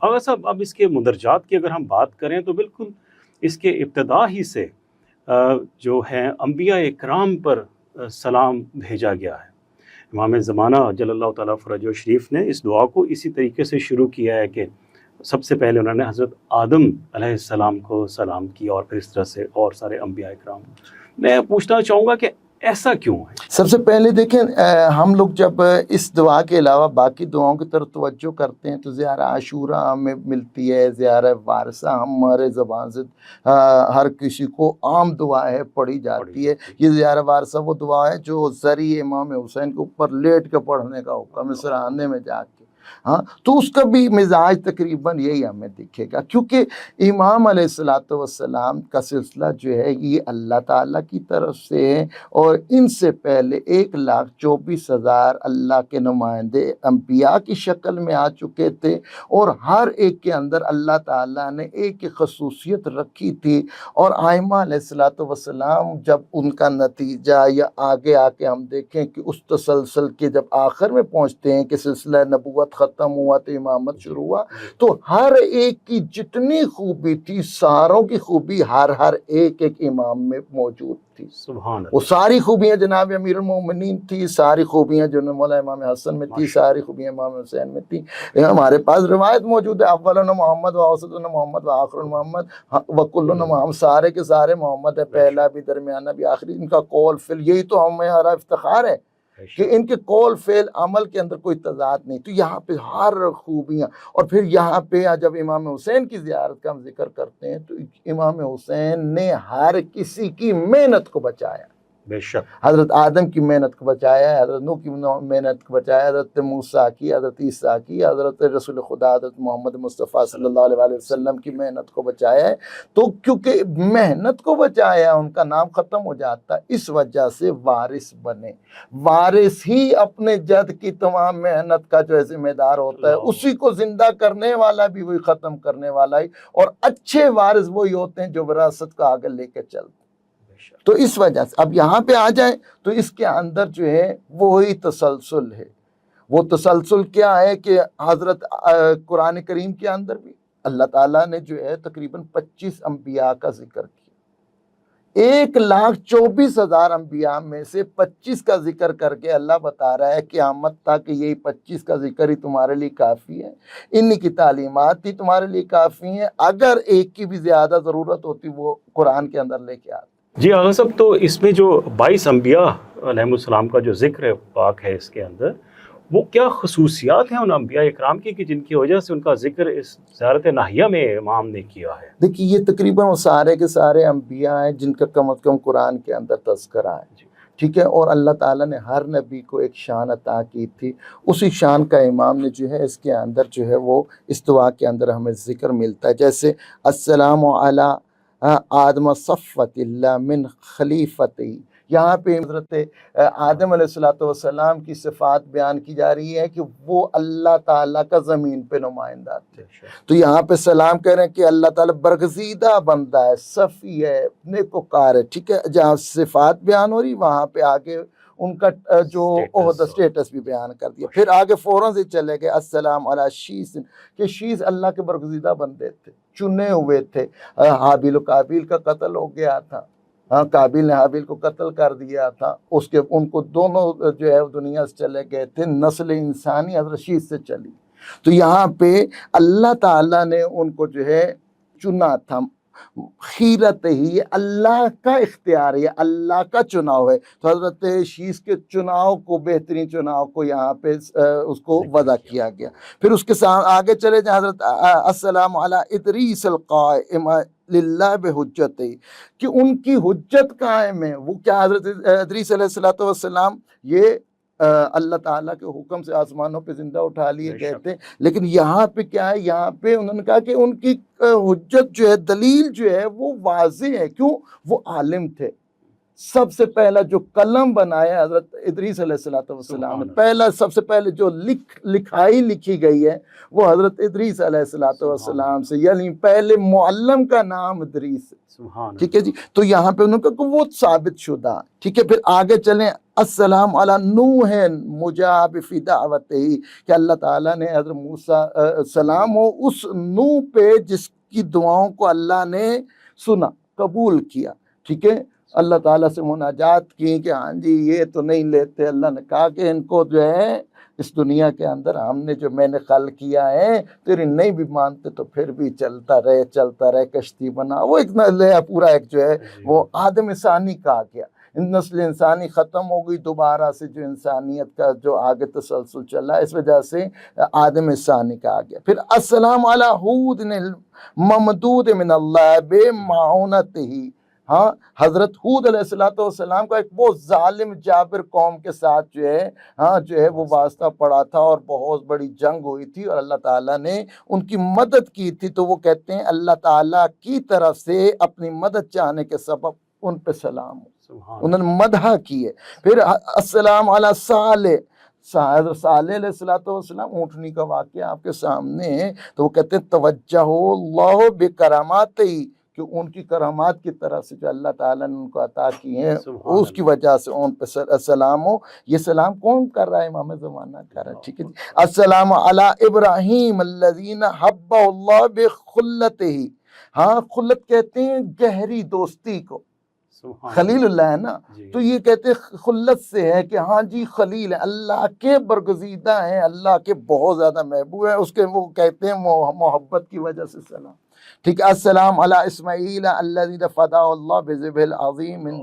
اگر صاحب اب اس کے مندرجات کی اگر ہم بات کریں تو بالکل اس کے ابتدا ہی سے جو ہے انبیاء اکرام پر سلام بھیجا گیا ہے۔ امام زمانہ جل اللہ تعالیٰ فرجہ شریف نے اس دعا کو اسی طریقے سے شروع کیا ہے کہ سب سے پہلے انہوں نے حضرت آدم علیہ السلام کو سلام کیا اور پھر اس طرح سے اور سارے انبیاء اکرام۔ میں پوچھنا چاہوں گا کہ ایسا کیوں ہے؟ سب سے پہلے دیکھیں ہم لوگ جب اس دعا کے علاوہ باقی دعاؤں کی طرف توجہ کرتے ہیں تو زیارہ عاشورہ ہمیں ملتی ہے، زیارہ وارثہ ہمارے زبان سے ہر کسی کو عام دعا ہے پڑھی جاتی ہے۔ یہ زیارہ وارثہ وہ دعا ہے جو ذریعہ امام حسین کے اوپر لیٹ کے پڑھنے کا حکم ہے سرانے میں جا کے۔ ہاں تو اس کا بھی مزاج تقریباً یہی ہمیں دکھے گا، کیونکہ امام علیہ السلام کا سلسلہ جو ہے یہ اللہ تعالیٰ کی طرف سے ہے، اور ان سے پہلے 1,24,000 اللہ کے نمائندے انبیاء کی شکل میں آ چکے تھے، اور ہر ایک کے اندر اللہ تعالیٰ نے ایک خصوصیت رکھی تھی، اور ائمہ علیہ السلام جب ان کا نتیجہ یا آگے آ کے ہم دیکھیں کہ اس تسلسل کے جب آخر میں پہنچتے ہیں کہ سلسلہ نبوت ختم ہوا تو امامت شروع ہوا، تو ہر ایک کی جتنی خوبی تھی ساروں کی خوبی ہر ایک امام میں موجود تھی۔ سبحان اللہ۔ وہ ساری خوبیاں جناب امیر المومنین تھی، ساری خوبیاں جو مولا امام حسن میں تھی، ساری خوبیاں امام حسین میں تھی۔ ہمارے پاس روایت موجود ہے، اولنا محمد و اوسطنا محمد و آخرنا محمد و کلنا محمد، سارے کے سارے محمد ہے، پہلا بھی درمیانہ بھی آخری۔ ان کا قول فعل، یہی تو ہمارا افتخار ہے کہ ان کے قول فعل عمل کے اندر کوئی تضاد نہیں۔ تو یہاں پہ ہر خوبیاں، اور پھر یہاں پہ جب امام حسین کی زیارت کا ہم ذکر کرتے ہیں تو امام حسین نے ہر کسی کی محنت کو بچایا۔ بے شک حضرت آدم کی محنت کو بچایا ہے، حضرت نوح کی محنت کو بچایا، حضرت موسیٰ کی، حضرت عیسیٰ کی، حضرت رسول خدا حضرت محمد مصطفیٰ صلی اللہ علیہ وسلم کی محنت کو بچایا ہے۔ تو کیونکہ محنت کو بچایا ان کا نام ختم ہو جاتا، اس وجہ سے وارث بنے۔ وارث ہی اپنے جد کی تمام محنت کا جو ذمہ دار ہوتا ہے، اسی کو زندہ کرنے والا بھی وہی، ختم کرنے والا ہی، اور اچھے وارث وہی ہوتے ہیں جو وراثت کو آگے لے کے چلتے۔ تو اس وجہ سے اب یہاں پہ آ جائیں تو اس کے اندر جو ہے وہی تسلسل ہے۔ وہ تسلسل کیا ہے کہ حضرت قرآن کریم کے اندر بھی اللہ تعالیٰ نے جو ہے تقریباً 25 انبیاء کا ذکر کیا۔ 1,24,000 انبیاء میں سے 25 کا ذکر کر کے اللہ بتا رہا ہے قیامت تک یہی 25 کا ذکر ہی تمہارے لیے کافی ہے، انہی کی تعلیمات ہی تمہارے لیے کافی ہیں، اگر ایک کی بھی زیادہ ضرورت ہوتی وہ قرآن کے اندر لے کے آتے۔ جی آغا صاحب، تو اس میں جو 22 انبیاء علیہ السلام کا جو ذکر پاک ہے اس کے اندر، وہ کیا خصوصیات ہیں ان انبیاء اکرام کی کہ جن کی وجہ سے ان کا ذکر اس زیارت ناہیہ میں امام نے کیا ہے؟ دیکھیے یہ تقریباً وہ سارے کے سارے انبیاء ہیں جن کا کم از کم قرآن کے اندر تذکرہ ہے، ٹھیک ہے، اور اللہ تعالیٰ نے ہر نبی کو ایک شان عطا کی تھی، اسی شان کا امام نے جو ہے اس کے اندر جو ہے وہ اس دعا کے اندر ہمیں ذکر ملتا ہے، جیسے السلام علی آدم صفوت اللہ من خلیفتی۔ یہاں پہ حضرت آدم علیہ السلام کی صفات بیان کی جا رہی ہے کہ وہ اللہ تعالیٰ کا زمین پہ نمائندہ تھے۔ تو یہاں پہ سلام کہہ رہے ہیں کہ اللہ تعالیٰ برگزیدہ بندہ ہے، صفی ہے، نیکوکار ہے، ٹھیک ہے۔ جہاں صفات بیان ہو رہی وہاں پہ آگے ان کا جو عہدہ اسٹیٹس بھی بیان کر دیا۔ پھر آگے فوراً سے چلے گئے السلام علی شیس، کہ شیس اللہ کے برگزیدہ بندے تھے، چنے ہوئے تھے۔ حابیل و قابیل کا قتل ہو گیا تھا، قابیل نے حابیل کو قتل کر دیا تھا، ان کو دونوں جو ہے دنیا سے چلے گئے تھے، نسل انسانی حضرت شیس سے چلی۔ تو یہاں پہ اللہ تعالیٰ نے ان کو جو ہے چنا تھا، خیرت ہی اللہ کا اختیار ہے، اللہ کا چناؤ ہے۔ تو حضرت شیس کے چناؤ کو، بہترین چناؤ کو یہاں پہ اس کو وضع کیا گیا۔ پھر اس کے ساتھ آگے چلے جائیں، حضرت السلام علی ادریس القائم للہ بحجت، کہ ان کی حجت قائم ہے۔ وہ کیا؟ حضرت ادریس علیہ السلام یہ اللہ تعالیٰ کے حکم سے آسمانوں پہ زندہ اٹھا لیے گئے تھے، لیکن یہاں پہ کیا ہے؟ یہاں پہ انہوں نے کہا کہ ان کی حجت جو ہے، دلیل جو ہے وہ واضح ہے۔ کیوں؟ وہ عالم تھے، سب سے پہلا جو قلم بنایا حضرت ادریس علیہ السلام نے، پہلا سب سے پہلے جو لکھائی لکھی گئی ہے وہ حضرت ادریس علیہ السلام سے، یعنی پہلے معلم کا نام ادریس ہے، ٹھیک ہے جی۔ تو یہاں پہ انہوں نے کہا کہ وہ ثابت شدہ، ٹھیک ہے۔ پھر آگے چلیں، السلام علی نوح مجاب فی دعوتہ، کہ اللہ تعالیٰ نے حضرت موسیٰ سلام ہو اس نوح پہ جس کی دعاؤں کو اللہ نے سنا، قبول کیا، ٹھیک ہے۔ اللہ تعالیٰ سے مناجات کی کہ ہاں جی یہ تو نہیں لیتے، اللہ نے کہا کہ ان کو جو ہے اس دنیا کے اندر ہم نے جو میں نے خلق کیا ہے، تیری نہیں بھی مانتے تو پھر بھی چلتا رہے، کشتی بنا۔ وہ ایک پورا ایک جو ہے وہ آدم ثانی کہا گیا، نسل انسانی ختم ہو گئی دوبارہ سے، جو انسانیت کا جو آگے تسلسل چلا اس وجہ سے آدم ثانی کہا گیا۔ پھر السلام علی ہود ممدود من اللہ بمعونتہ، ہاں حضرت ہود علیہ السلام کا ایک بہت ظالم جابر قوم کے ساتھ جو ہے وہ واسطہ پڑا تھا اور بہت بڑی جنگ ہوئی تھی اور اللہ تعالیٰ نے ان کی مدد کی تھی، تو وہ کہتے ہیں اللہ تعالیٰ کی طرف سے اپنی مدد چاہنے کے سبب ان پہ سلام ہو، انہوں نے مدح کی ہے۔ پھر السلام علی صالح، حضرت صالح علیہ السلام، اونٹنی کا واقعہ آپ کے سامنے ہے، تو وہ کہتے ہیں توجہ اللہ بکراماتہ، کہ ان کی کرامات کی طرف سے جو اللہ تعالیٰ نے ان کو عطا کی ہیں اس کی وجہ سے ان پہ سلام ہو۔ یہ سلام کون کر رہا ہے؟ امام زمانہ کر رہا ہے، ٹھیک ہے جی۔ السلام علی ابراہیم الذین حب اللہ بخلتہ، ہاں خلت کہتے ہیں گہری دوستی کو، خلیل اللہ ہے نا، تو یہ کہتے ہیں خلت سے ہے کہ ہاں جی خلیل ہے، اللہ کے برگزیدہ ہیں، اللہ کے بہت زیادہ محبوب ہیں، اس کے وہ کہتے ہیں محبت کی وجہ سے سلام، ٹھیک ہے۔ السلام علی اسماعیل الذی فداہ اللہ بذبح العظیم من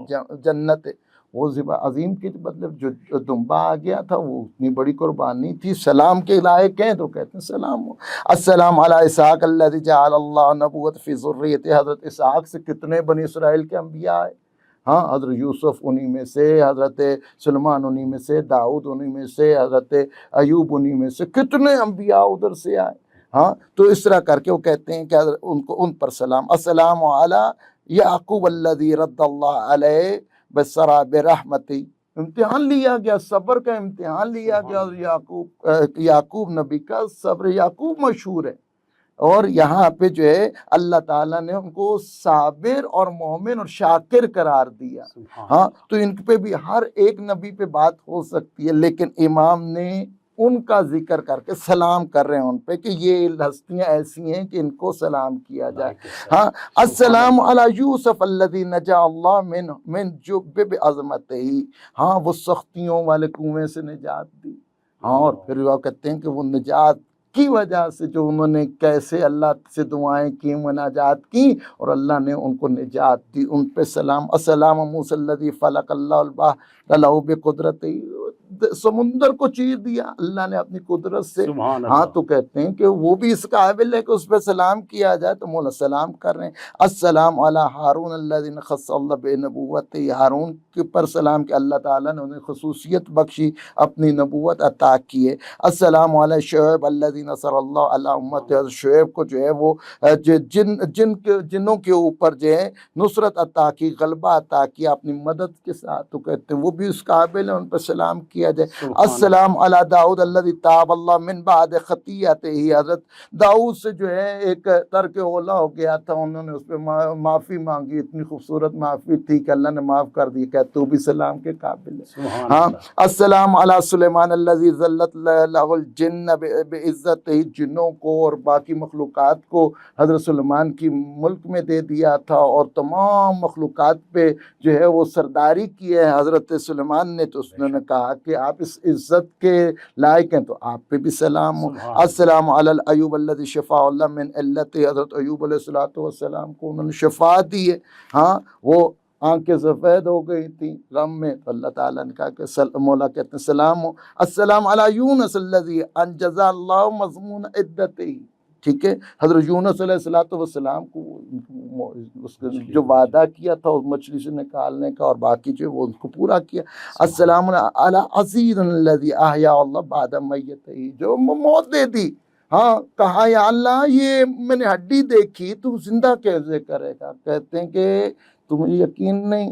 جنت، وہ ذبح عظیم کی مطلب جو دمبا آ گیا تھا وہ اتنی بڑی قربانی تھی، سلام کے لائق ہیں تو کہتے ہیں سلام ہو۔ السلام علی اسحاق الذی جعل اللہ نبوۃ فی ذریتہ، حضرت اسحاق سے کتنے بنی اسرائیل کے انبیاء آئے، ہاں حضرت یوسف انہی میں سے، حضرت سلیمان انہی میں سے، داؤد انہی میں سے، حضرت ایوب انہی میں سے، کتنے انبیاء ادھر سے آئے، ہاں تو اس طرح کر کے وہ کہتے ہیں کہ ان پر سلام۔ السلام علی یعقوب الذی رد اللہ علیہ بسرا برحمتی، امتحان لیا گیا، صبر کا امتحان لیا گیا، یعقوب نبی کا صبر یعقوب مشہور ہے، اور یہاں پہ جو ہے اللہ تعالیٰ نے ان کو صابر اور مومن اور شاکر قرار دیا، ہاں تو ان پہ بھی ہر ایک نبی پہ بات ہو سکتی ہے، لیکن امام نے ان کا ذکر کر کے سلام کر رہے ہیں ان پہ کہ یہ ہستیاں ایسی ہیں کہ ان کو سلام کیا جائے۔ ہاں السلام علی یوسف الذی نجا اللہ من جب بعظمتہ، ہاں وہ سختیوں والے کنویں سے نجات دی، ہاں اور پھر وہ کہتے ہیں کہ وہ نجات کی وجہ سے جو انہوں نے کیسے اللہ سے دعائیں کی، مناجات کی اور اللہ نے ان کو نجات دی، ان پہ سلام۔ السلام موسیٰ الذی فلق اللہ البحر لہ بقدرتہ، سمندر کو چیر دیا اللہ نے اپنی قدرت سے، ہاں تو کہتے ہیں کہ وہ بھی اس قابل ہے کہ اس پہ سلام کیا جائے، تو مولا سلام کر رہے ہیں۔ السلام علی ہارون الذی خص اللہ بنبوتہ، ہارون کے پر سلام کہ اللہ تعالیٰ نے انہیں خصوصیت بخشی، اپنی نبوت عطا کی ہے۔ السلام علی شعیب الذی نصر اللہ علی امتہ، شعیب کو جو ہے وہ جنوں کے اوپر جو ہے نصرت عطا کی، غلبہ عطا کیا اپنی مدد کے ساتھ، تو کہتے ہیں وہ بھی اس قابل ہے، ان پر سلام کیا جائے۔ السلام علی داؤد الذی تاب اللہ من بعد خطیئتہ، حضرت داؤد سے جو ہے ایک ترک اولا ہو گیا تھا، انہوں نے اس پہ معافی مانگی، اتنی خوبصورت معافی تھی کہ اللہ نے معاف کر دی، کہ تو بھی سلام کے قابل ہے۔ ہاں السلام علی سلیمان الذی ذلت لہ الجن بعزتہ، جنوں کو اور باقی مخلوقات کو حضرت سلیمان کی ملک میں دے دیا تھا اور تمام مخلوقات پہ جو ہے وہ سرداری کی ہے حضرت سلیمان نے، تو اس نے کہا کہ آپ اس عزت کے لائق ہیں تو آپ پہ بھی سلام ہو۔ السلام علی ایوب الذی شفا اللہ من علتہ، حضرت ایوب علیہ السلام کو انہوں نے شفا دی ہے، ہاں وہ آنکھیں سفید ہو گئی تھیں غم میں، تو اللہ تعالیٰ نے کہا کہ مولا کہتے ہیں سلام ہو۔ السلام علی یونس الذی انجز اللہ مضمون عدتہ، ٹھیک ہے، حضرت یونس علیہ السلام کو اس جو وعدہ کیا تھا اس مچھلی سے نکالنے کا اور باقی جو وہ اس کو پورا کیا۔ السلام علی عزیز الذی احیا اللہ بعد میتہ، جو موت دے دی، ہاں کہا یا اللہ یہ میں نے ہڈی دیکھی تو زندہ کیسے کرے گا، کہتے ہیں کہ تمہیں یقین نہیں،